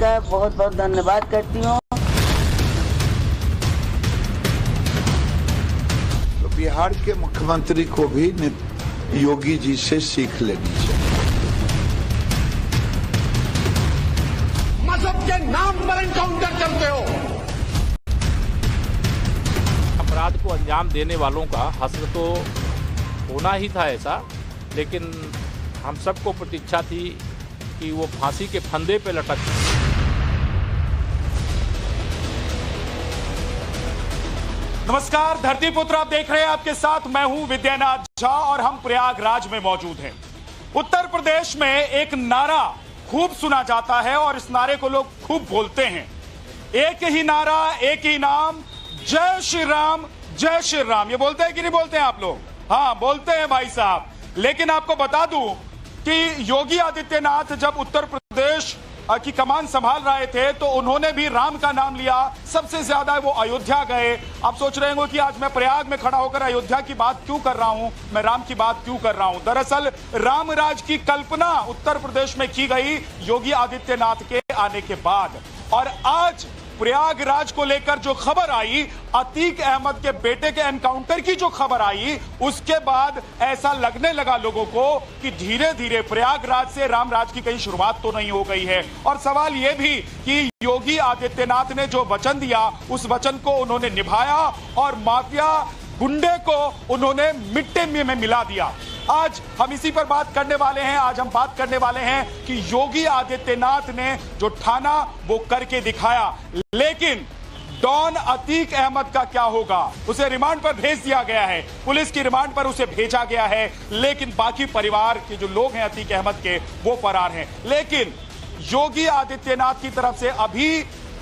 का बहुत बहुत धन्यवाद करती हूँ। तो बिहार के मुख्यमंत्री को भी योगी जी से सीख लेनी चाहिए। मजहब के नाम पर एनकाउंटर करते हो। अपराध को अंजाम देने वालों का हश्र तो होना ही था ऐसा, लेकिन हम सबको प्रतीक्षा थी कि वो फांसी के फंदे पे लटक। नमस्कार, धरतीपुत्र आप देख रहे हैं, आपके साथ मैं हूं विद्यानाथ झा और हम प्रयागराज में मौजूद हैं। उत्तर प्रदेश में एक नारा खूब सुना जाता है और इस नारे को लोग खूब बोलते हैं। एक ही नारा, एक ही नाम, जय श्री राम, जय श्री राम। ये बोलते हैं कि नहीं बोलते हैं आप लोग? हाँ, बोलते हैं भाई साहब। लेकिन आपको बता दूं कि योगी आदित्यनाथ जब उत्तर प्रदेश की कमान संभाल रहे थे तो उन्होंने भी राम का नाम लिया। सबसे ज्यादा वो अयोध्या गए। आप सोच रहे होंगे कि आज मैं प्रयाग में खड़ा होकर अयोध्या की बात क्यों कर रहा हूं, मैं राम की बात क्यों कर रहा हूं। दरअसल राम राज की कल्पना उत्तर प्रदेश में की गई योगी आदित्यनाथ के आने के बाद। और आज प्रयागराज को लेकर जो खबर आई, अतीक अहमद के बेटे के एनकाउंटर की जो खबर आई, उसके बाद ऐसा लगने लगा लोगों को कि धीरे धीरे प्रयागराज से रामराज की कहीं शुरुआत तो नहीं हो गई है। और सवाल यह भी कि योगी आदित्यनाथ ने जो वचन दिया उस वचन को उन्होंने निभाया और माफिया गुंडे को उन्होंने मिट्टी में मिला दिया। आज हम इसी पर बात करने वाले हैं। आज हम बात करने वाले हैं कि योगी आदित्यनाथ ने जो ठाना वो करके दिखाया, लेकिन डॉन अतीक अहमद का क्या होगा? उसे रिमांड पर भेज दिया गया है, पुलिस की रिमांड पर उसे भेजा गया है, लेकिन बाकी परिवार के जो लोग हैं अतीक अहमद के, वो फरार हैं। लेकिन योगी आदित्यनाथ की तरफ से अभी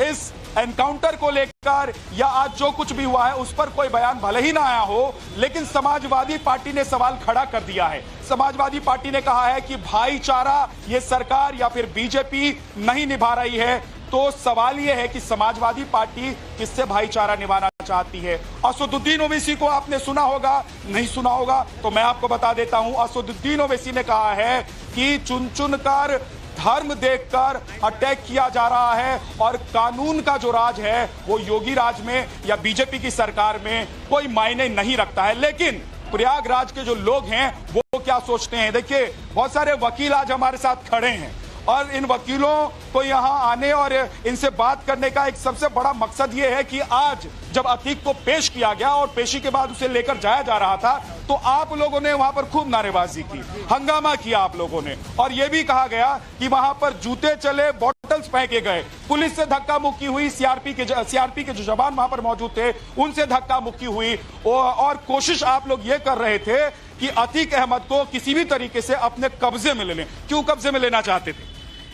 इस एनकाउंटर को लेकर या आज जो कुछ भी हुआ है उस पर कोई बयान भले ही ना आया हो, लेकिन समाजवादी पार्टी ने सवाल खड़ा कर दिया है। समाजवादी पार्टी ने कहा है कि भाईचारा ये सरकार या फिर बीजेपी नहीं निभा रही है। तो सवाल यह है कि समाजवादी पार्टी किससे भाईचारा निभाना चाहती है? असदुद्दीन ओवैसी को आपने सुना होगा, नहीं सुना होगा तो मैं आपको बता देता हूं। असदुद्दीन ओवैसी ने कहा है कि चुन चुन कर धर्म देखकर अटैक किया जा रहा है और कानून का जो राज है वो योगी राज में या बीजेपी की सरकार में कोई मायने नहीं रखता है। लेकिन प्रयागराज के जो लोग हैं वो क्या सोचते हैं? देखिए, बहुत सारे वकील आज हमारे साथ खड़े हैं और इन वकीलों को यहां आने और इनसे बात करने का एक सबसे बड़ा मकसद ये है कि आज जब अतीक को पेश किया गया और पेशी के बाद उसे लेकर जाया जा रहा था तो आप लोगों ने वहां पर खूब नारेबाजी की, हंगामा किया आप लोगों ने, और यह भी कहा गया कि वहां पर जूते चले, बॉटल्स फेंके गए, पुलिस से धक्का मुक्की हुई, सीआरपी के जो जवान वहां पर मौजूद थे उनसे धक्का मुक्की हुई और कोशिश आप लोग ये कर रहे थे कि अतीक अहमद को किसी भी तरीके से अपने कब्जे में ले लें। क्यों कब्जे में लेना चाहते थे?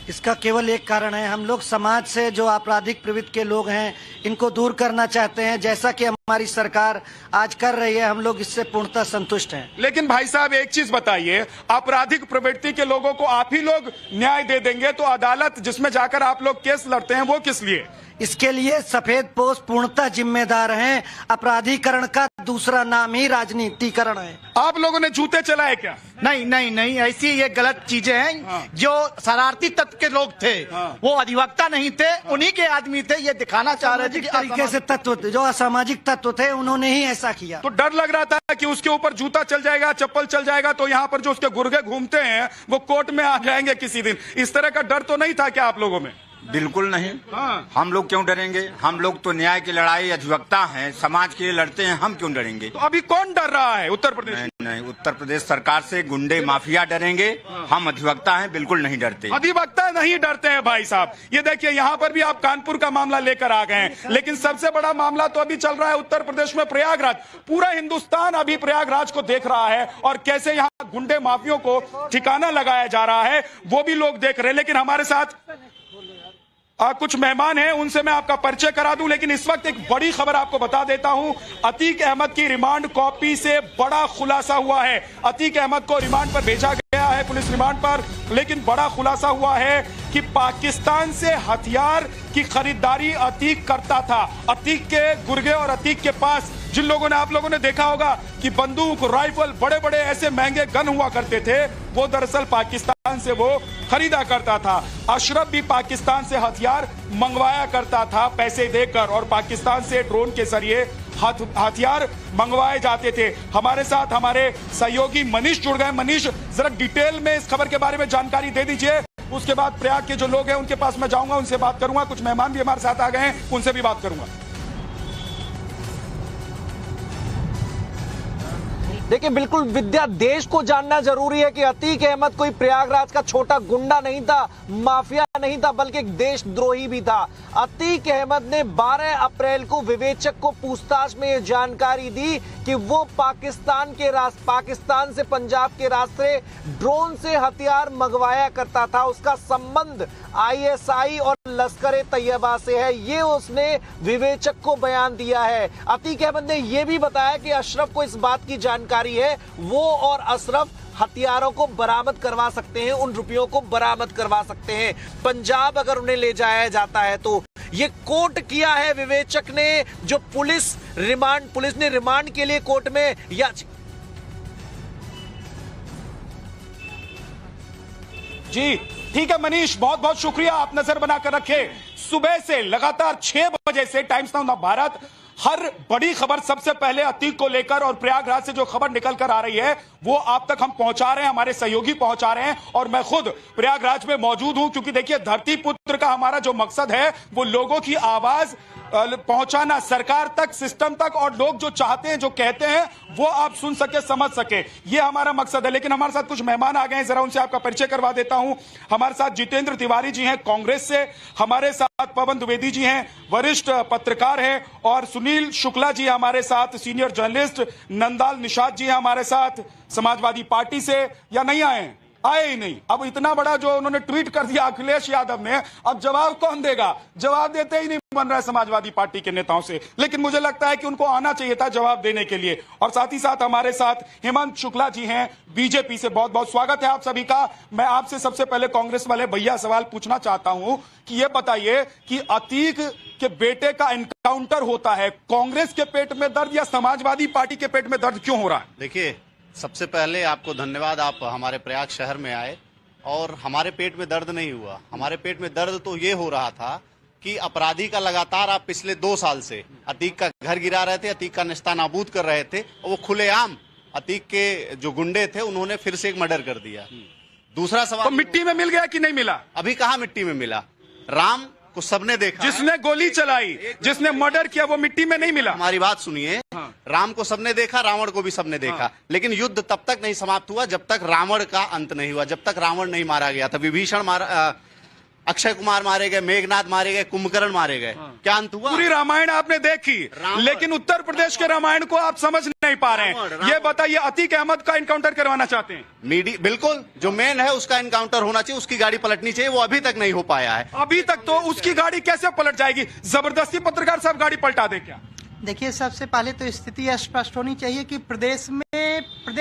इसका केवल एक कारण है, हम लोग समाज से जो आपराधिक प्रवृत्ति के लोग हैं इनको दूर करना चाहते हैं, जैसा कि हमारी सरकार आज कर रही है। हम लोग इससे पूर्णतः संतुष्ट हैं। लेकिन भाई साहब एक चीज बताइए, आपराधिक प्रवृत्ति के लोगों को आप ही लोग न्याय दे देंगे तो अदालत जिसमें जाकर आप लोग केस लड़ते हैं वो किस लिए? इसके लिए सफेद पोस्ट पूर्णतः जिम्मेदार हैं। अपराधीकरण का दूसरा नाम ही राजनीतिकरण है। आप लोगों ने जूते चलाए क्या? नहीं नहीं नहीं, ऐसी ये गलत चीजें हैं। हाँ। जो शरारती तत्व के लोग थे, हाँ, वो अधिवक्ता नहीं थे, उन्हीं के आदमी थे। ये दिखाना चाह रहे थे कि तरीके से तत्व थे, जो असामाजिक तत्व थे, उन्होंने ही ऐसा किया। तो डर लग रहा था कि उसके ऊपर जूता चल जाएगा, चप्पल चल जाएगा तो यहाँ पर जो उसके गुर्गे घूमते हैं वो कोर्ट में आ जाएंगे किसी दिन। इस तरह का डर तो नहीं था क्या आप लोगों में? बिल्कुल नहीं। हाँ। हम लोग क्यों डरेंगे? हम लोग तो न्याय की लड़ाई अधिवक्ता हैं, समाज के लिए लड़ते हैं, हम क्यों डरेंगे? तो अभी कौन डर रहा है उत्तर प्रदेश? नहीं, उत्तर प्रदेश सरकार से गुंडे माफिया डरेंगे। हाँ। हम अधिवक्ता हैं, बिल्कुल नहीं डरते। अधिवक्ता नहीं डरते हैं भाई साहब। ये देखिए, यहाँ पर भी आप कानपुर का मामला लेकर आ गए हैं, लेकिन सबसे बड़ा मामला तो अभी चल रहा है उत्तर प्रदेश में प्रयागराज। पूरा हिंदुस्तान अभी प्रयागराज को देख रहा है और कैसे यहाँ गुंडे माफियों को ठिकाना लगाया जा रहा है वो भी लोग देख रहे हैं। लेकिन हमारे साथ कुछ मेहमान हैं, उनसे मैं आपका परिचय करा दूं। लेकिन इस वक्त एक बड़ी खबर आपको बता देता हूं, अतीक अहमद की रिमांड कॉपी से बड़ा खुलासा हुआ है। अतीक अहमद को रिमांड पर भेजा गया है पुलिस रिमांड पर, लेकिन बड़ा खुलासा हुआ है कि पाकिस्तान से हथियार की खरीदारी अतीक करता था। अतीक के गुर्गे और अतीक के पास जिन लोगों ने, आप लोगों ने देखा होगा कि बंदूक, राइफल, बड़े बड़े ऐसे महंगे गन हुआ करते थे, वो दरअसल पाकिस्तान से वो खरीदा करता था। अशरफ भी पाकिस्तान से हथियार मंगवाया करता था पैसे देकर, और पाकिस्तान से ड्रोन के जरिए हथियार मंगवाए जाते थे। हमारे साथ हमारे सहयोगी मनीष जुड़ गए। मनीष, जरा डिटेल में इस खबर के बारे में जानकारी दे दीजिए। उसके बाद प्रयाग के जो लोग हैं उनके पास मैं जाऊंगा, उनसे बात करूंगा। कुछ मेहमान भी हमारे साथ आ गए हैं, उनसे भी बात करूंगा। देखिए, बिल्कुल विद्या, देश को जानना जरूरी है कि अतीक अहमद कोई प्रयागराज का छोटा गुंडा नहीं था, माफिया नहीं था, बल्कि एक देशद्रोही भी था। अतीक अहमद ने 12 अप्रैल को विवेचक को पूछताछ में यह जानकारी दी कि वो पाकिस्तान से पंजाब के रास्ते ड्रोन से हथियार मंगवाया करता था। उसका संबंध ISI और लश्कर तैयबा से है, ये उसने विवेचक को बयान दिया है। अतीक अहमद ने यह भी बताया कि अशरफ को इस बात की जानकारी है, वो और अशरफ हथियारों को बरामद करवा सकते हैं, उन रुपयों को बरामद करवा सकते हैं पंजाब अगर उन्हें ले जाया जाता है तो। ये कोर्ट किया है विवेचक ने, जो पुलिस ने रिमांड के लिए कोर्ट में जी ठीक है मनीष, बहुत बहुत शुक्रिया, आप नजर बनाकर रखे। सुबह से लगातार 6 बजे से टाइम्स नाउ भारत हर बड़ी खबर सबसे पहले अतीक को लेकर और प्रयागराज से जो खबर निकल कर आ रही है वो आप तक हम पहुंचा रहे हैं, हमारे सहयोगी पहुंचा रहे हैं, और मैं खुद प्रयागराज में मौजूद हूं, क्योंकि देखिए धरती पुत्र का हमारा जो मकसद है वो लोगों की आवाज पहुंचाना सरकार तक, सिस्टम तक, और लोग जो चाहते हैं, जो कहते हैं वो आप सुन सके, समझ सके, ये हमारा मकसद है। लेकिन हमारे साथ कुछ मेहमान आ गए हैं, जरा उनसे आपका परिचय करवा देता हूं। हमारे साथ जितेंद्र तिवारी जी हैं कांग्रेस से, हमारे साथ पवन द्विवेदी जी हैं, वरिष्ठ पत्रकार हैं, और सुनील शुक्ला जी हमारे साथ, सीनियर जर्नलिस्ट। नंदाल निषाद जी हैं हमारे साथ समाजवादी पार्टी से, या नहीं आए ही नहीं। अब इतना बड़ा जो उन्होंने ट्वीट कर दिया अखिलेश यादव ने, अब जवाब कौन देगा? जवाब देते ही नहीं बन रहा है समाजवादी पार्टी के नेताओं से, लेकिन मुझे लगता है कि उनको आना चाहिए था जवाब देने के लिए। और साथ ही साथ हमारे साथ हेमंत शुक्ला जी हैं बीजेपी से, बहुत बहुत स्वागत है आप सभी का। मैं आपसे सबसे पहले कांग्रेस वाले भैया सवाल पूछना चाहता हूं कि ये बताइए कि अतीक के बेटे का एनकाउंटर होता है, कांग्रेस के पेट में दर्द या समाजवादी पार्टी के पेट में दर्द क्यों हो रहा है? देखिए, सबसे पहले आपको धन्यवाद, आप हमारे प्रयाग शहर में आए, और हमारे पेट में दर्द नहीं हुआ। हमारे पेट में दर्द तो ये हो रहा था कि अपराधी का लगातार आप पिछले 2 साल से अतीक का घर गिरा रहे थे, अतीक का निस्तानाबूद कर रहे थे, और वो खुलेआम अतीक के जो गुंडे थे उन्होंने फिर से एक मर्डर कर दिया। दूसरा सवाल, तो मिट्टी में मिल गया कि नहीं मिला? अभी कहाँ मिट्टी में मिला? राम को सबने देखा, जिसने गोली चलाई, जिसने मर्डर किया, वो मिट्टी में नहीं मिला। हमारी बात सुनिए, राम को सबने देखा, रावण को भी सबने देखा, लेकिन युद्ध तब तक नहीं समाप्त हुआ जब तक रावण का अंत नहीं हुआ, जब तक रावण नहीं मारा गया था। विभीषण अक्षय कुमार मारे गए, मेघनाथ मारे गए, कुंभकर्ण मारे गए, क्या अंत हुआ? पूरी रामायण आपने देखी, लेकिन उत्तर प्रदेश के रामायण को आप समझ नहीं पा रहे हैं। ये बताइए, अतीक अहमद का एनकाउंटर करवाना चाहते हैं? मीडिया बिल्कुल, जो मेन है उसका एनकाउंटर होना चाहिए, उसकी गाड़ी पलटनी चाहिए, वो अभी तक नहीं हो पाया है। अभी तक तो उसकी गाड़ी कैसे पलट जाएगी? जबरदस्ती पत्रकार साहब गाड़ी पलटा दे क्या? देखिए, सबसे पहले तो स्थिति स्पष्ट होनी चाहिए कि प्रदेश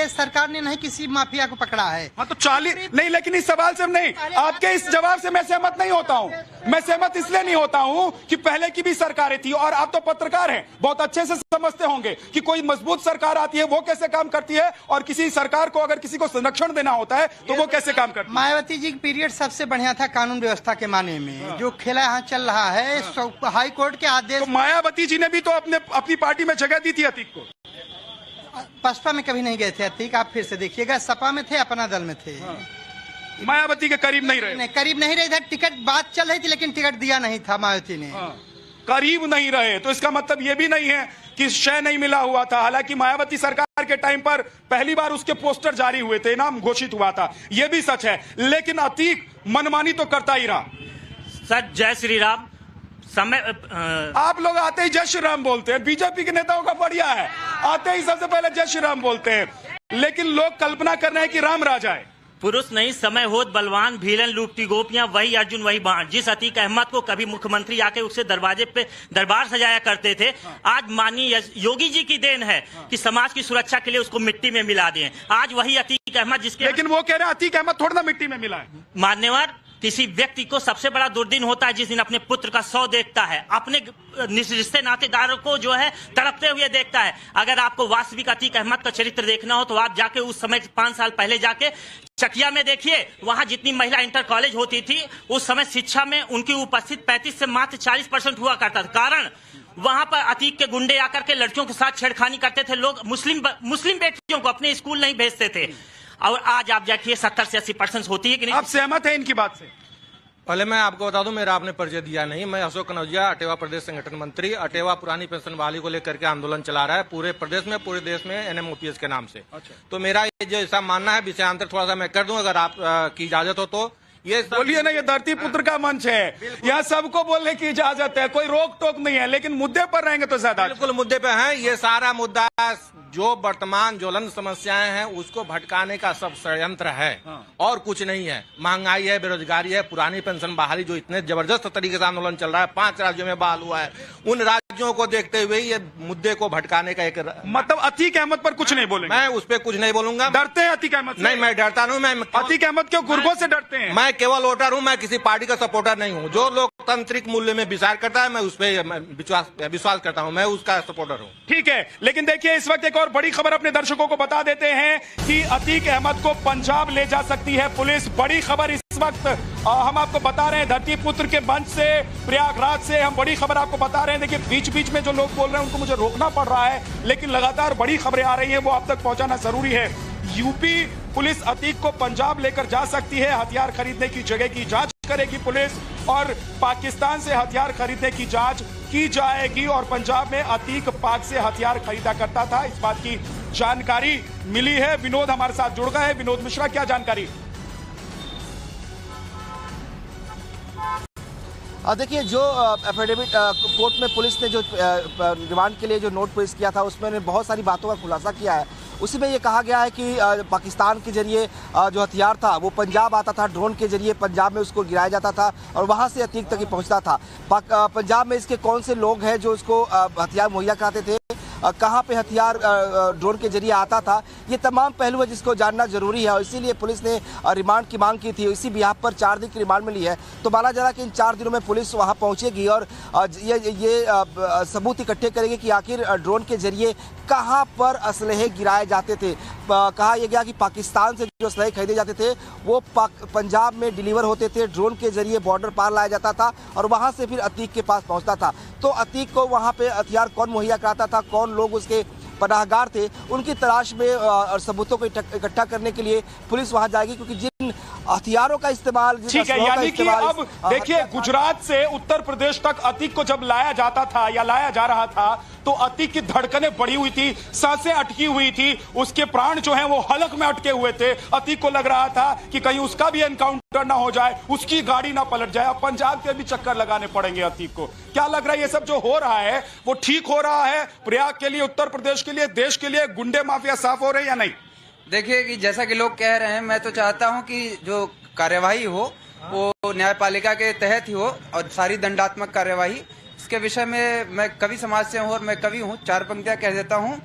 सरकार ने नहीं किसी माफिया को पकड़ा है। हाँ तो 40 नहीं, लेकिन इस सवाल से नहीं, आपके इस जवाब से मैं सहमत नहीं होता हूँ। मैं सहमत इसलिए नहीं होता हूँ कि पहले की भी सरकारें थी, और आप तो पत्रकार हैं, बहुत अच्छे से समझते होंगे कि कोई मजबूत सरकार आती है वो कैसे काम करती है, और किसी सरकार को अगर किसी को संरक्षण देना होता है तो वो कैसे काम करती है। मायावती जी का पीरियड सबसे बढ़िया था कानून व्यवस्था के माने में। जो खेला यहाँ चल रहा है हाई कोर्ट के आदेश, तो मायावती जी ने भी तो अपनी पार्टी में जगह दी थी अतीक को। बसपा में कभी नहीं गए थे अतीक, आप फिर से देखिएगा, सपा में थे, अपना दल में थे। मायावती के करीब नहीं रहे, करीब नहीं रहे थे, टिकट बात चल रही थी लेकिन टिकट दिया नहीं था मायावती ने। करीब नहीं रहे तो इसका मतलब ये भी नहीं है कि शय नहीं मिला हुआ था। हालांकि मायावती सरकार के टाइम पर पहली बार उसके पोस्टर जारी हुए थे, नाम घोषित हुआ था, ये भी सच है, लेकिन अतीक मनमानी तो करता ही रहा। सर, जय श्री राम। आप लोग आते ही जय श्री राम बोलते हैं, बीजेपी के नेताओं का बढ़िया है, आते ही सबसे पहले जय श्री राम बोलते हैं, लेकिन लोग कल्पना कर रहे हैं कि राम राजा है। पुरुष नहीं समय होत बलवान, भीलन लूटती गोपियां, वही अर्जुन वही बाण। जिस अतीक अहमद को कभी मुख्यमंत्री आके उससे दरवाजे पे दरबार सजाया करते थे, आज माननीय योगी जी की देन है कि समाज की सुरक्षा के लिए उसको मिट्टी में मिला दिए। आज वही अतीक अहमद जिसके, लेकिन वो कह रहे हैं अतीक अहमद थोड़ा ना मिट्टी में मिला है। मान्यवर, किसी व्यक्ति को सबसे बड़ा दुर्दिन होता है जिस दिन अपने पुत्र का शव देखता है, अपने रिश्ते नातेदारों को जो है तड़पते हुए देखता है। अगर आपको वास्तविक अतीक अहमद का चरित्र देखना हो तो आप जाके उस समय 5 साल पहले जाके चकिया में देखिए। वहां जितनी महिला इंटर कॉलेज होती थी उस समय शिक्षा में उनकी उपस्थित 35 से मात्र 40% हुआ करता था। कारण वहां पर अतीक के गुंडे आकर के लड़कियों के साथ छेड़खानी करते थे। लोग मुस्लिम बेटियों को अपने स्कूल नहीं भेजते थे। और आज आप देखिए 70 से 80% होती है कि नहीं। आप सहमत हैं इनकी बात से? पहले मैं आपको बता दूं, मेरा आपने परिचय दिया नहीं। मैं अशोक कनौजिया, अटेवा प्रदेश संगठन मंत्री। अटेवा पुरानी पेंशन बहाली को लेकर के आंदोलन चला रहा है पूरे प्रदेश में, पूरे देश में NMOPS के नाम से। अच्छा। तो मेरा ये जो ऐसा मानना है, विषयांतर थोड़ा सा मैं कर दूं अगर आप की इजाजत हो तो। ये बोलिए ना, ये धरती पुत्र का मंच है, यहाँ सबको बोलने की इजाजत है, कोई रोक टोक नहीं है, लेकिन मुद्दे पर रहेंगे तो ज्यादा। बिल्कुल मुद्दे पे हैं। ये सारा मुद्दा जो वर्तमान ज्वलंत समस्याएं हैं उसको भटकाने का सब षड्यंत्र है। और कुछ नहीं है। महंगाई है, बेरोजगारी है, पुरानी पेंशन बहाली जो इतने जबरदस्त तरीके से आंदोलन चल रहा है, 5 राज्यों में बहाल हुआ है, उन राज्यों को देखते हुए ये मुद्दे को भटकाने का एक मतलब अतीक अहमद पर कुछ नहीं बोलेंगे? मैं उस पर कुछ नहीं बोलूंगा। डरते हैं अतीक अहमद से? नहीं, मैं डरता नहीं। मैं अतीक अहमद क्यों गुर्गों से डरते हैं? मैं केवल वोटर हूं, मैं किसी पार्टी का सपोर्टर नहीं हूं। जो लोकतांत्रिक मूल्य में विचार करता है मैं उस पर विश्वास करता हूं, मैं उसका सपोर्टर हूं। ठीक है, लेकिन देखिए इस वक्त एक और बड़ी खबर अपने दर्शकों को बता देते हैं कि अतीक अहमद को पंजाब ले जा सकती है पुलिस। बड़ी खबर इस वक्त हम आपको बता रहे हैं धरती पुत्र के मंच से, प्रयागराज से हम बड़ी खबर आपको बता रहे हैं। देखिए बीच बीच में जो लोग बोल रहे हैं उनको मुझे रोकना पड़ रहा है, लेकिन लगातार बड़ी खबरें आ रही हैं, वो आप तक पहुंचाना जरूरी है। यूपी पुलिस अतीक को पंजाब लेकर जा सकती है। हथियार खरीदने की जगह की जांच करेगी पुलिस और पाकिस्तान से हथियार खरीदने की जांच की जाएगी। और पंजाब में अतीक पाक से हथियार खरीदा करता था, इस बात की जानकारी मिली है। विनोद हमारे साथ जुड़ गए हैं। विनोद मिश्रा, क्या जानकारी? देखिए, जो एफिडेविट कोर्ट में पुलिस ने जो रिमांड के लिए जो नोट पेश किया था उसमें बहुत सारी बातों का खुलासा किया है। उसी में ये कहा गया है कि पाकिस्तान के जरिए जो हथियार था वो पंजाब आता था, ड्रोन के जरिए पंजाब में उसको गिराया जाता था और वहाँ से अतीक तक ही पहुँचता था। पंजाब में इसके कौन से लोग हैं जो इसको हथियार मुहैया कराते थे, कहाँ पे हथियार ड्रोन के जरिए आता था, ये तमाम पहलू है जिसको जानना जरूरी है। और इसीलिए पुलिस ने रिमांड की मांग की थी। इसी बिहाफ पर 4 दिन की रिमांड मिली है। तो माना जा रहा है कि इन 4 दिनों में पुलिस वहाँ पहुँचेगी और ये सबूत इकट्ठे करेगी कि आखिर ड्रोन के जरिए कहाँ पर असलहे गिराए जाते थे। कहा यह गया कि पाकिस्तान से जो असलहे खरीदे जाते थे वो पंजाब में डिलीवर होते थे, ड्रोन के जरिए बॉर्डर पार लाया जाता था और वहाँ से फिर अतीक के पास पहुँचता था। तो अतीक को वहाँ पे हथियार कौन मुहैया कराता था, कौन लोग उसके पनाहगार थे, उनकी तलाश में और सबूतों को इकट्ठा करने के लिए पुलिस वहां जाएगी। क्योंकि जिन हथियारों का इस्तेमाल, ठीक है, यानी कि अब देखिए गुजरात से उत्तर प्रदेश तक अतीक को जब लाया जाता था या लाया जा रहा था तो अतीक की धड़कनें बढ़ी हुई थी, सांसें अटकी हुई थी, उसके प्राण जो हैं वो हलक में अटके हुए थे। अतीक को लग रहा था कि कहीं उसका भी एनकाउंटर ना हो जाए, उसकी गाड़ी ना पलट जाए। अब पंजाब के भी चक्कर लगाने पड़ेंगे अतीक को। क्या लग रहा है ये सब जो हो रहा है वो ठीक हो रहा है प्रयाग के लिए, उत्तर प्रदेश के लिए, देश के लिए? गुंडे माफिया साफ हो रहे हैं या नहीं? देखिए कि जैसा कि लोग कह रहे हैं, मैं तो चाहता हूं कि जो कार्यवाही हो वो न्यायपालिका के तहत ही हो और सारी दंडात्मक कार्यवाही। इसके विषय में मैं कवि समाज से हूँ और मैं कवि हूँ, 4 पंक्तियां कह देता हूँ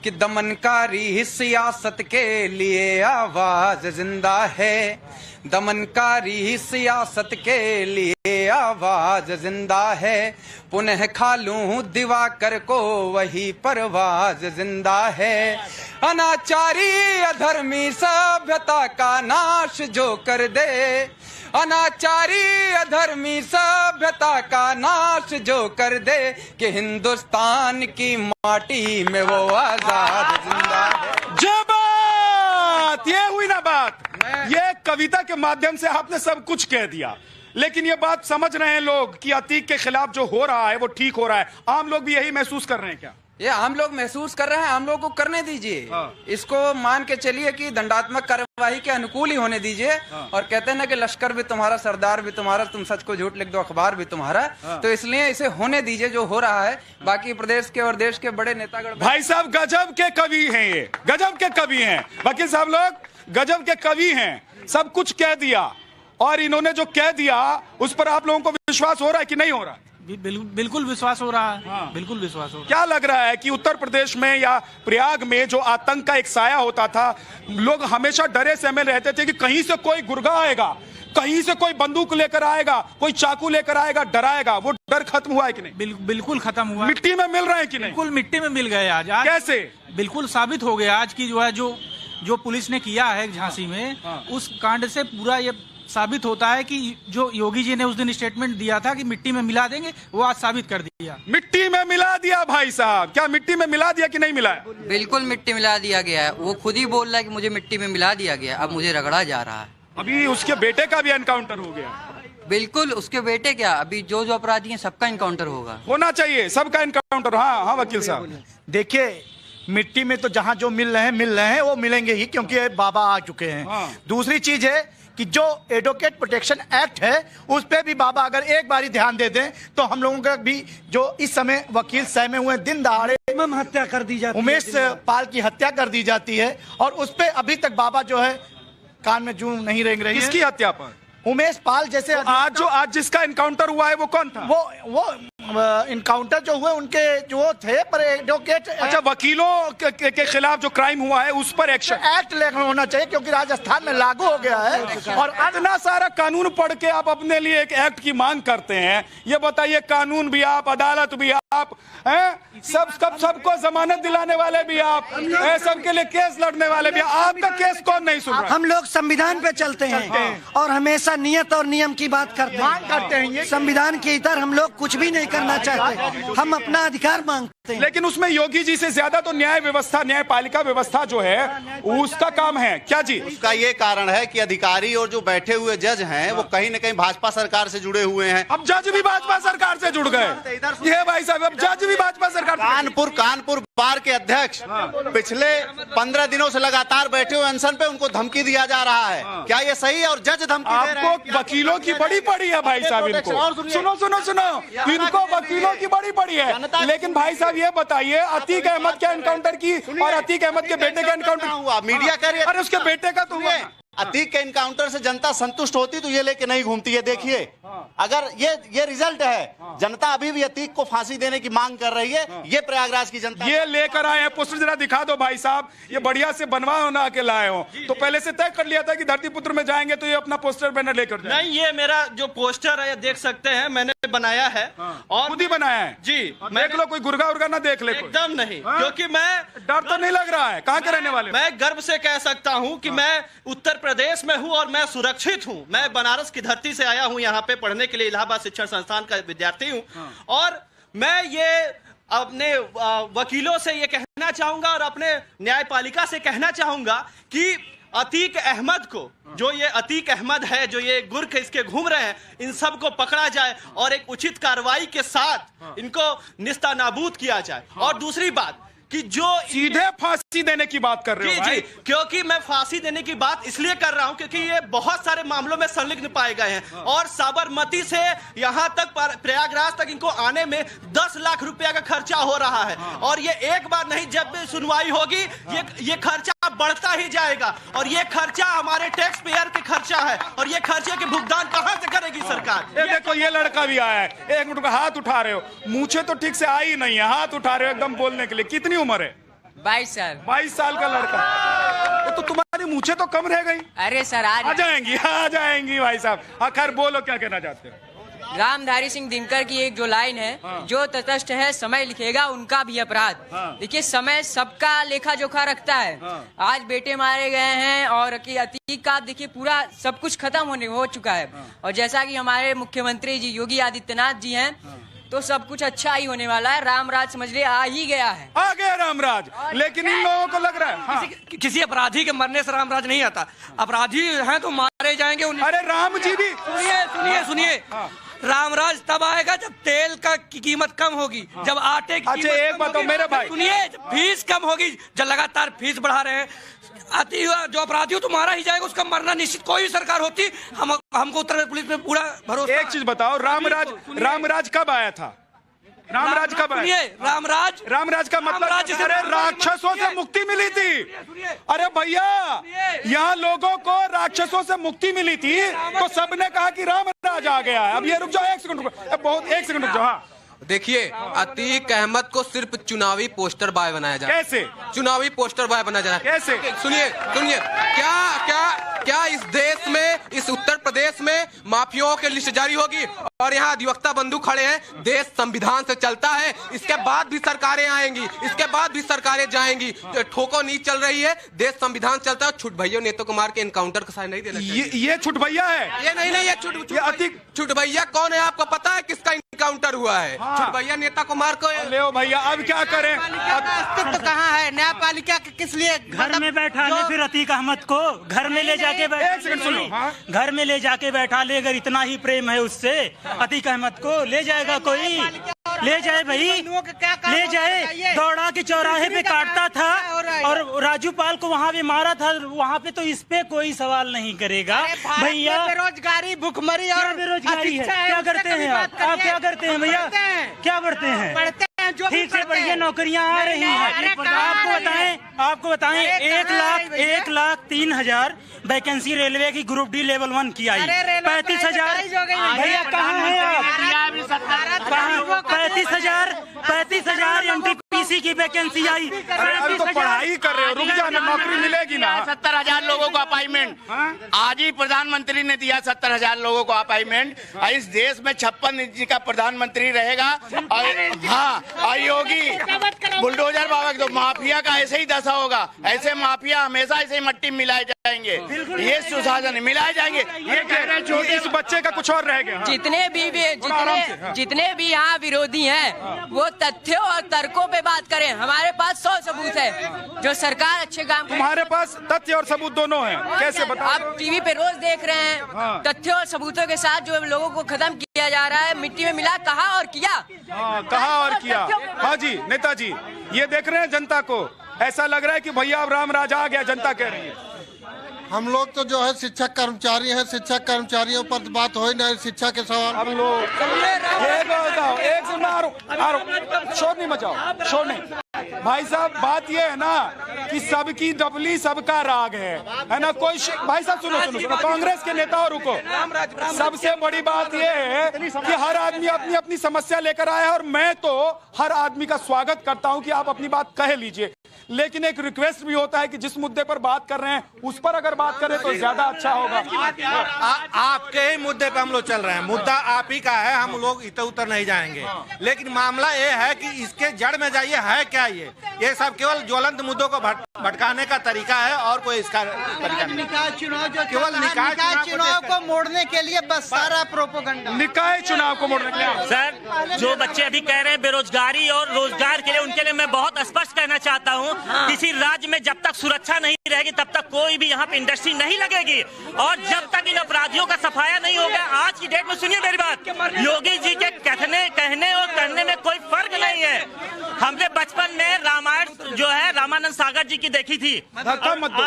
कि दमनकारी सियासत के लिए आवाज जिंदा है, दमनकारी सियासत के लिए आवाज जिंदा है, पुनः खालूं दिवाकर को वही परवाज जिंदा है, अनाचारी अधर्मी सभ्यता का नाश जो कर दे, अनाचारी अधर्मी सभ्यता का नाश जो कर दे, कि हिंदुस्तान की माटी में वो आजाद जिंदा है। जय बात! ये हुई ना बात। ये कविता के माध्यम से आपने सब कुछ कह दिया, लेकिन ये बात समझ रहे हैं लोग कि अतीक के खिलाफ जो हो रहा है वो ठीक हो रहा है। आम लोग भी यही महसूस कर रहे हैं क्या? ये आम लोग महसूस कर रहे हैं, आम लोगों को करने दीजिए। इसको मान के चलिए कि दंडात्मक कार्यवाही के अनुकूल ही होने दीजिए। और कहते हैं ना कि लश्कर भी तुम्हारा, सरदार भी तुम्हारा, तुम सच को झूठ लिख दो अखबार भी तुम्हारा। तो इसलिए इसे होने दीजिए जो हो रहा है। बाकी प्रदेश के और देश के बड़े नेतागण, भाई साहब गजब के कवि हैं, ये गजब के कवि हैं। वकील साहब लोग गजब के कवि हैं। सब कुछ कह दिया, और इन्होंने जो कह दिया उस पर आप लोगों को विश्वास हो रहा है कि नहीं हो रहा? बिल्कुल विश्वास हो रहा है। बिल्कुल विश्वास हो रहा है। क्या लग रहा है कि उत्तर प्रदेश में या प्रयाग में जो आतंक का एक साया होता था, लोग हमेशा डरे सहमे रहते थे कि कहीं से कोई गुर्गा आएगा, कहीं से कोई बंदूक लेकर आएगा, कोई चाकू लेकर आएगा, डराएगा, वो डर खत्म हुआ है कि नहीं? बिल्कुल खत्म हुआ। मिट्टी में मिल रहे हैं कि नहीं? बिल्कुल मिट्टी में मिल गए। आज कैसे? बिल्कुल साबित हो गया आज की जो पुलिस ने किया है झांसी में, उस कांड से पूरा ये साबित होता है कि जो योगी जी ने उस दिन स्टेटमेंट दिया था कि मिट्टी में मिला देंगे, वो आज साबित कर दिया। मिट्टी में मिला दिया भाई साहब, क्या मिट्टी में मिला दिया कि नहीं मिला है? बिल्कुल मिट्टी मिला दिया गया है। वो खुद ही बोल रहा है कि मुझे मिट्टी में मिला दिया गया, अब मुझे रगड़ा जा रहा है। अभी उसके बेटे का भी एनकाउंटर हो गया। बिल्कुल, उसके बेटे क्या, अभी जो अपराधी हैं सबका एनकाउंटर होगा, होना चाहिए, सबका एनकाउंटर। हाँ वकील साहब, देखिए मिट्टी में तो जहां जो मिल रहे हैं वो मिलेंगे ही, क्योंकि बाबा आ चुके हैं। दूसरी चीज है कि जो एडवोकेट प्रोटेक्शन एक्ट है उस पे भी बाबा अगर एक बारी ध्यान दे दें तो हम लोगों का भी जो इस समय वकील सहमे हुए दिन दहाड़े हत्या कर दी जाती है, उमेश पाल की हत्या कर दी जाती है, और उस पे अभी तक बाबा जो है कान में जूं नहीं रेंग रही है। किसकी हत्या पर? उमेश पाल जैसे आज जिसका एनकाउंटर हुआ है वो कौन था? वो इनकाउंटर जो हुए उनके जो थे पर एडवोकेट। अच्छा, वकीलों के खिलाफ जो क्राइम हुआ है उस पर एक्ट होना चाहिए, क्योंकि राजस्थान में लागू हो गया है। और इतना सारा कानून पढ़ के आप अपने लिए एक एक्ट की मांग करते हैं। ये बताइए, कानून भी आप, अदालत भी आप हैं, सबको जमानत दिलाने वाले भी आप, सबके लिए केस लड़ने वाले भी। आपका केस कौन नहीं सुन रहा? हम लोग संविधान पे चलते हैं और हमेशा नियत और नियम की बात करते हैं। संविधान के इतर हम लोग कुछ भी नहीं करना चाहते, हम अपना अधिकार मांगते हैं। लेकिन उसमें योगी जी से ज्यादा तो न्याय व्यवस्था, न्यायपालिका व्यवस्था जो है उसका काम है। क्या जी? उसका ये कारण है कि अधिकारी और जो बैठे हुए जज हैं वो कहीं न कहीं भाजपा सरकार से जुड़े हुए हैं। अब जज भी भाजपा सरकार से जुड़ गए। ये भाई साहब, अब जज भी भाजपा सरकार। कानपुर बार के अध्यक्ष पिछले 15 दिनों से लगातार बैठे हुए अनशन पे, उनको धमकी दिया जा रहा है। क्या ये सही है? और जज धमकी दे रहे हैं। आपको वकीलों की बड़ी पड़ी है भाई साहब, इनको सुनो, इनको वकीलों की बड़ी पड़ी है। लेकिन भाई साहब ये बताइए, अतीक अहमद के एनकाउंटर की और अतीक अहमद के बेटे का एनकाउंटर हुआ, मीडिया कह रही है। अरे उसके बेटे का तो हुआ। अतीक के एनकाउंटर से जनता संतुष्ट होती तो ये लेके नहीं घूमती है। देखिए, अगर ये रिजल्ट है, जनता अभी भी अतीक को फांसी देने की मांग कर रही है। ये प्रयागराज की जनता ये लेकर आए हैं। पोस्टर जरा दिखा दो भाई साहब, ये बढ़िया से बनवा के लाए हो। तो पहले से तय कर लिया था कि धरतीपुत्र में जाएंगे तो ये अपना पोस्टर बैनर लेकर जाएंगे? नहीं, ये मेरा जो पोस्टर है, ये देख सकते हैं, मैंने बनाया है और खुद ही बनाया है जी। देख लो, कोई गुर्गा उर्गा ना देख ले। एकदम नहीं, क्योंकि मैं डर तो नहीं लग रहा है। कहाँ के रहने वाले? मैं गर्व से कह सकता हूँ कि मैं उत्तर प्रदेश में हूँ और मैं सुरक्षित हूँ। मैं बनारस की धरती से आया हूँ यहाँ पे पढ़ने के लिए, इलाहाबाद शिक्षण संस्थान का विद्यार्थी हूँ। और मैं ये अपने वकीलों से ये कहना चाहूंगा और अपने न्यायपालिका से कहना चाहूंगा कि अतीक अहमद को, जो ये अतीक अहमद है, जो ये गुर्ख इसके घूम रहे हैं, इन सब को पकड़ा जाए और एक उचित कार्रवाई के साथ इनको निस्तानाबूद किया जाए। और दूसरी बात कि जो सीधे फांसी देने की बात कर रहे हो जी, क्योंकि मैं फांसी देने की बात इसलिए कर रहा हूं क्योंकि ये बहुत सारे मामलों में संलिग्न पाए गए हैं और साबरमती से यहां तक प्रयागराज तक इनको आने में 10 लाख रुपया का खर्चा हो रहा है। और ये एक बार नहीं, जब भी सुनवाई होगी ये खर्चा बढ़ता ही जाएगा। और ये खर्चा हमारे टैक्स पेयर के खर्चा है और ये खर्चे के भुगतान कहां से करेगी सरकार? देखो, ये लड़का भी आया है। एक मिनट का हाथ उठा रहे हो, मूछे तो ठीक से आई नहीं है, हाथ उठा रहे हो एकदम बोलने के लिए। कितनी उम्र है? 22 साल। 22 साल का लड़का। तो तुम्हारी मूछे तो कम रह गई। अरे सर, आ जाएंगी भाई साहब। आखिर बोलो, क्या कहना चाहते हो? रामधारी सिंह दिनकर की एक जो लाइन है, जो तटस्थ है समय लिखेगा उनका भी अपराध। देखिए, समय सबका लेखा जोखा रखता है। आज बेटे मारे गए हैं और अतीक का देखिए पूरा सब कुछ खत्म हो चुका है। और जैसा कि हमारे मुख्यमंत्री जी योगी आदित्यनाथ जी हैं, तो सब कुछ अच्छा ही होने वाला है। रामराज समझ लिए आ ही गया है। आ गया रामराज। लेकिन इन लोगों को लग रहा है किसी अपराधी के मरने से रामराज नहीं आता। अपराधी हैं तो मारे जाएंगे। अरे राम जी भी सुनिए, रामराज तब आएगा जब तेल का की कीमत कम होगी, जब आटे की अच्छा एक बताओ मेरे भाई, सुनिए, फीस कम होगी। जब लगातार फीस बढ़ा रहे हैं, जो अपराधी हो तो मारा ही जाएगा, उसका मरना निश्चित। कोई भी सरकार होती, हमको उत्तर प्रदेश पुलिस में पूरा भरोसा। एक चीज बताओ, रामराज कब आया था? रामराज कब है? रामराज का मतलब अरे राक्षसों से मुक्ति मिली थी। अरे भैया यहाँ लोगों को राक्षसों से मुक्ति मिली थी तो सबने कहा कि रामराज आ गया है। अब ये रुक जाओ, एक सेकंड रुको, एक सेकंड रुक जाओ। हाँ देखिए, अतीक अहमद को सिर्फ चुनावी पोस्टर बॉय बनाया जा रहा है। कैसे चुनावी पोस्टर बॉय बनाया जा रहा है? कैसे? सुनिए सुनिए, क्या इस देश में, इस उत्तर प्रदेश में माफियाओं की लिस्ट जारी होगी? और यहाँ अधिवक्ता बंधु खड़े हैं। देश संविधान से चलता है, इसके बाद भी सरकारें आएंगी, इसके बाद भी सरकारें जाएंगी। ठोको नीच चल रही है, देश संविधान चलता है। छुट भैया नीतीश कुमार के इनकाउंटर का साइन नहीं देना चाहिए। ये छुट भैया है? ये नहीं, ये छुट भैया कौन है आपको पता है किसका इनकाउंटर हुआ है? छुट भैया नीतीश कुमार को। ले भैया अब क्या करें? अस्तित्व कहाँ है न्यायपालिका के? किस लिए घर में बैठा ले फिर अतीक अहमद को? घर में ले जाके घर में ले जाके बैठा ले। अगर इतना ही प्रेम है उससे अतीक अहमद को, ले जाएगा कोई? ले जाए भाई, ले जाए। दौड़ा के चौराहे पे काटता था और राजू पाल को वहाँ पे मारा था। वहाँ पे तो इस पे कोई सवाल नहीं करेगा भैया। बेरोजगारी, भुखमरी और बेरोजगारी है। क्या करते हैं आप क्या करते हैं भैया? क्या करते हैं? ठीक से बढ़िया नौकरियां आ रही हैं। आपको बताएं 1,03,000 वैकेंसी रेलवे की ग्रुप डी लेवल 1 की आई। 35,000 भैया कहाँ है आप? 35,000 एनटीपीसी की वैकेंसी आई। अभी तो पढ़ाई कर रहे हो, रुक जाना, नौकरी मिलेगी ना। 70,000 लोगों को अपॉइंटमेंट आज ही प्रधानमंत्री ने दिया। 70,000 लोगों को अपॉइंटमेंट। इस देश में 56 इंच का प्रधानमंत्री रहेगा। हाँ, योगी बुलडोजर बाबा तो माफिया का ऐसे ही दशा होगा। ऐसे माफिया हमेशा ऐसे ही मट्टी मिलाए जाएंगे। ये सुशासन मिलाए जाएंगे। ये कह रहे हैं इस बच्चे का कुछ और रह गया। जितने भी यहाँ विरोधी हैं वो तथ्यों और तर्कों पे बात करें। हमारे पास 100 सबूत है जो सरकार अच्छे काम। तुम्हारे पास तथ्य और सबूत दोनों हैं, कैसे बताओ? आप टीवी पे रोज देख रहे हैं। तथ्यों और सबूतों के साथ जो लोगों को खत्म किया जा रहा है, मिट्टी में मिला, कहा और किया। कहा और किया। हाँ जी नेताजी, ये देख रहे हैं जनता को ऐसा लग रहा है कि भैया अब रामराज आ गया। जनता कह रही है हम लोग तो जो है शिक्षक कर्मचारी हैं, शिक्षक कर्मचारियों पर बात हो ही नहीं। शिक्षा के सवाल हम लोग एक शोर नहीं मचाओ, शोर नहीं। भाई साहब बात ये है ना कि सबकी डबली सबका राग है ना। कोई भाई साहब सुनो, कांग्रेस के नेताओं रुको। सबसे बड़ी बात ये है कि हर आदमी अपनी अपनी समस्या लेकर आया है और मैं तो हर आदमी का स्वागत करता हूं कि आप अपनी बात कह लीजिए। लेकिन एक रिक्वेस्ट भी होता है कि जिस मुद्दे पर बात कर रहे हैं उस पर अगर बात करें तो ज्यादा अच्छा होगा। आपके ही मुद्दे पे हम लोग चल रहे हैं। मुद्दा आप ही का है, हम लोग इधर उतर नहीं जाएंगे। लेकिन मामला ये है कि इसके जड़ में जाइए है क्या। ये सब केवल ज्वलंत मुद्दों को भटकाने का तरीका है और कोई इसका तरीका नहीं। निकाय चुनाव को मोड़ने के लिए बस सारा प्रोपोगंडा। निकाय चुनाव को मोड़ने के लिए सर, जो बच्चे अभी कह रहे हैं बेरोजगारी और रोजगार के लिए, उनके लिए मैं बहुत स्पष्ट कहना चाहता हूं, किसी राज्य में जब तक सुरक्षा नहीं रहेगी तब तक कोई भी यहाँ पे इंडस्ट्री नहीं लगेगी। और जब तक इन अपराधियों का सफाया नहीं होगा, आज की डेट में सुनिए मेरी बात, योगी जी के कहने और करने में कोई फर्क नहीं है। हमने बचपन में रामायण जो है रामानंद सागर जी की देखी थी। धक्का मत दो,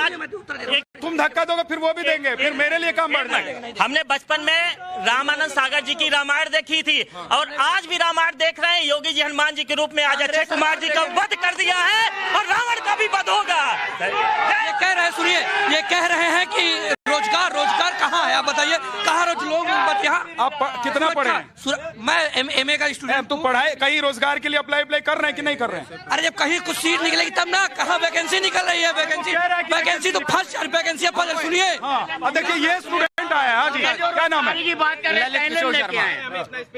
तुम धक्का दोगे फिर वो भी देंगे, फिर मेरे लिए काम बढ़ जाएगा। हमने बचपन में रामानंद सागर जी की रामायण देखी थी और आज भी रामायण देख रहे हैं। योगी जी हनुमान जी के रूप में आज अक्षय कुमार जी का वध कर दिया है और रावण का भी वध होगा। ये कह रहे हैं, सुनिए, ये कह रहे हैं कि रोजगार कहाँ है? आप बताइए कहाँ लोग यहाँ। आप कितना पढ़े? मैं एमए का स्टूडेंट। तो पढ़ाई कहीं रोजगार के लिए अप्लाई कर रहे हैं कि नहीं कर रहे हैं? अरे जब कहीं कुछ सीट निकलेगी तब ना। कहाँ वैकेंसी निकल रही है? वैकेंसी तो फर्स्ट वैकेंसी। सुनिए देखिए ये स्टूडेंट आया। हाँ जी, क्या नाम है?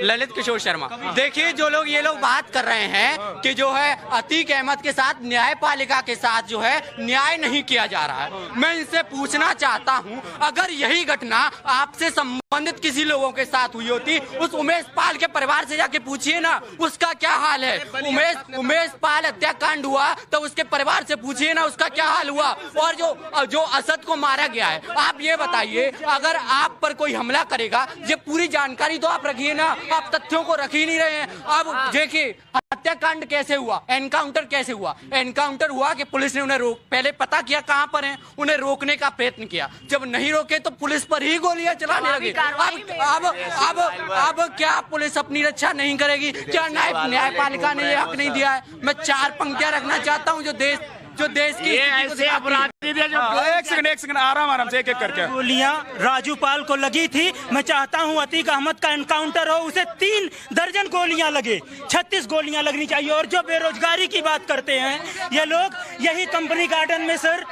ललित किशोर शर्मा। देखिए जो लोग ये लोग बात कर रहे हैं कि जो है अतीक अहमद के साथ न्यायपालिका के साथ जो है न्याय नहीं किया जा रहा है, मैं इनसे पूछना चाहता हूं, अगर यही घटना आपसे संबंधित किसी लोगों के साथ हुई होती, उस उमेश पाल के परिवार से जाके पूछिए ना उसका क्या हाल है। उमेश पाल हत्याकांड हुआ तो उसके परिवार से पूछिए ना उसका क्या हाल हुआ। और जो असद को मारा गया है, आप ये बताइए, अगर आप पर कोई हमला करेगा, ये पूरी जानकारी तो आप रखिए ना। आप तथ्यों को रख ही नहीं रहे हैं। अब देखिए हत्याकांड कैसे हुआ, एनकाउंटर कैसे हुआ? एनकाउंटर हुआ कि पुलिस ने उन्हें पहले पता किया कहां पर हैं, उन्हें रोकने का प्रयत्न किया, जब नहीं रोके तो पुलिस पर ही गोलियां चलाने लगे। अब क्या पुलिस अपनी रक्षा नहीं करेगी? क्या न्यायपालिका ने ये हक नहीं दिया है? मैं 4 पंक्तियां रखना चाहता हूं जो देश की ऐसे अपराधी एक सेकंड आराम से एक करके। गोलियां राजूपाल को लगी थी। मैं चाहता हूं अतीक अहमद का एनकाउंटर हो, उसे 3 दर्जन गोलियां लगे, 36 गोलियां लगनी चाहिए। और जो बेरोजगारी की बात करते हैं ये लोग, यही कंपनी गार्डन में सर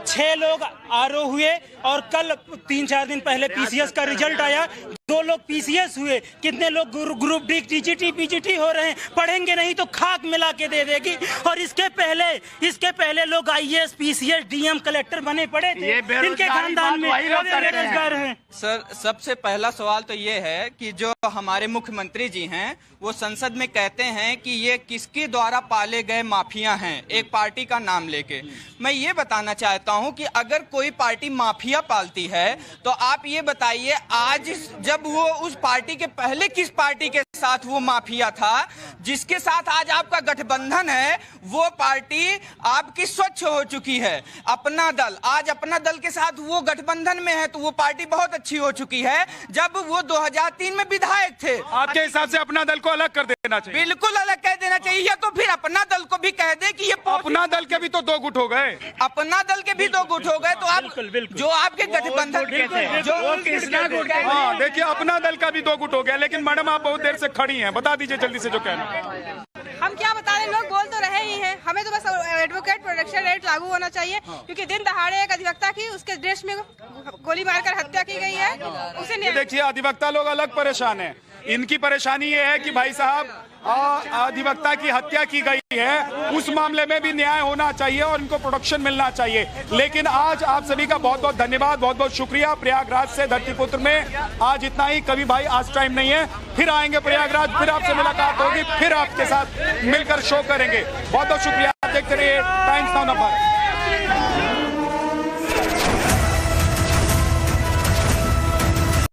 6 लोग आरओ हुए और कल 3-4 दिन पहले पीसीएस का रिजल्ट आया, 2 लोग पीसीएस हुए। कितने लोग ग्रुप डी, टीजीटी, पीजीटी हो रहे हैं। पढ़ेंगे नहीं तो खाक मिला के दे देगी। और इसके पहले लोग आईएएस, पीसीएस, डीएम, कलेक्टर बने पड़े थे। इनके खानदान में बेरोजगार हैं। सर, सबसे पहला सवाल तो ये है कि जो हमारे मुख्यमंत्री जी हैं वो संसद में कहते हैं कि ये किसके द्वारा पाले गए माफिया हैं, एक पार्टी का नाम लेके। मैं ये बताना चाहता हूं कि अगर कोई पार्टी माफिया पालती है तो आप ये बताइए, आज जब वो उस पार्टी के पहले किस पार्टी के साथ वो माफिया था? जिसके साथ आज आपका गठबंधन है वो पार्टी आपकी स्वच्छ हो चुकी है। अपना दल, आज अपना दल के साथ वो गठबंधन में है तो वो पार्टी बहुत अच्छी हो चुकी है। जब वो 2003 में विधायक थे, आपके हिसाब से अपना दल को अलग कर देना चाहिए? बिल्कुल अलग कर देना चाहिए, या तो फिर अपना दल को भी कह दे कि ये अपना दल के भी तो 2 गुट हो गए। अपना दल के भी 2 गुट हो गए तो आप जो आपके गठबंधन देखिए अपना दल का भी 2 गुट हो गया। लेकिन मैडम आप बहुत देर से खड़ी हैं, बता दीजिए जल्दी से जो कहना। हम क्या बता रहे, लोग बोल तो रहे ही हैं। हमें तो बस एडवोकेट प्रोटेक्शन एक्ट लागू होना चाहिए, क्योंकि दिन दहाड़े एक अधिवक्ता की उसके ड्रेस में गोली मारकर हत्या की गई है। उसे देखिए अधिवक्ता लोग अलग परेशान हैं। इनकी परेशानी ये है कि भाई साहब अधिवक्ता की हत्या की गई है, उस मामले में भी न्याय होना चाहिए और इनको प्रोटेक्शन मिलना चाहिए। लेकिन आज आप सभी का बहुत बहुत धन्यवाद, बहुत बहुत शुक्रिया। प्रयागराज से धरतीपुत्र में आज इतना ही। कभी भाई आज टाइम नहीं है, फिर आएंगे प्रयागराज, फिर आपसे मुलाकात होगी, फिर आपके साथ मिलकर शो करेंगे। बहुत बहुत शुक्रिया। देखते रहिए टाइम्स नाउ भारत।